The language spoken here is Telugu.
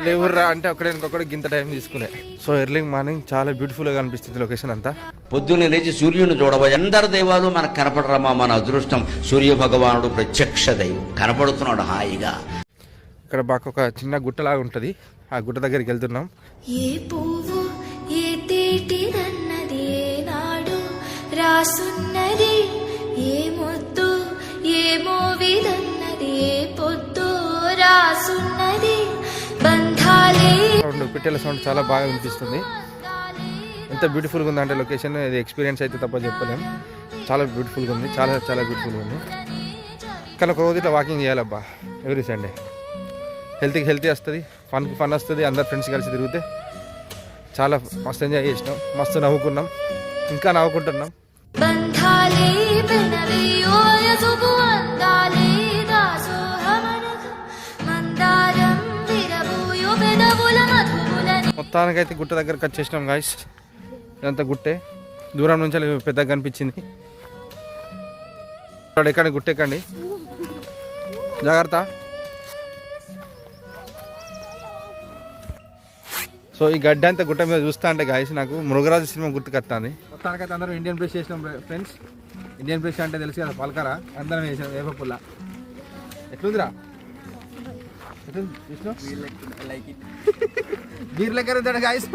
లేవుర్రా అంటే ఒకటి గింత టైం తీసుకునే. సో ఎర్లీ మార్నింగ్ చాలా బ్యూటిఫుల్ గా అనిపిస్తుంది లొకేషన్ అంతా. పొద్దున్నే లేచి సూర్యుని చూడబోయే అందరు దైవాలు మనకు కనపడరమ్మా, మన అదృష్టం. సూర్య భగవానుడు ప్రత్యక్ష దైవం కనపడుతున్నాడు హాయిగా. ఇక్కడ మాకు ఒక చిన్న గుట్టలాగా ఉంటది, ఆ గుట్ట దగ్గరికి వెళ్తున్నాం. ఏ పువ్వు ఏ తేటిదన్నది ఏనాడు రాసున్నది, ఏ ముద్దు ఏ మోవిదన్నది ఏ పొద్దు రాసున్నది. బంధాలే పిట్టెల సౌండ్ చాలా బాగా వినిపిస్తుంది. ఎంత బ్యూటిఫుల్గా ఉంది అంటే లొకేషన్, ఇది ఎక్స్పీరియన్స్ అయితే తప్ప చెప్పలేం. చాలా బ్యూటిఫుల్గా ఉంది, చాలా చాలా బ్యూటిఫుల్గా ఉంది. కానీ ఒక రోజు ఇట్లా వాకింగ్ చేయాలబ్బా ఎవ్రీ సండే. హెల్తీ వస్తుంది, ఫన్ వస్తుంది. అందరు ఫ్రెండ్స్ కలిసి తిరిగితే చాలా మస్తు ఎంజాయ్ చేసినాం, మస్తు నవ్వుకున్నాం, ఇంకా నవ్వుకుంటున్నాం. మొత్తానికైతే గుట్ట దగ్గరకు వచ్చేసినాం గాయస్. ఇదంతా గుట్టే, దూరం నుంచి పెద్దగా కనిపించింది. ఎక్కండి, గుట్ట ఎక్కండి, జాగ్రత్త. సో ఈ గడ్డ అంతా గుట్ట మీద చూస్తా అంటే గాయస్ నాకు మృగరాజు సినిమా గుర్తుకొస్తుంది. మొత్తానికైతే అందరం ఇండియన్ బ్రష్ చేసినాం ఫ్రెండ్స్. ఇండియన్ బ్రష్ అంటే తెలుసు కదా, పలకరా అందరం వేసాం వేపపుల్ల. ఎట్లుందిరా? Beer లెక్కర guys.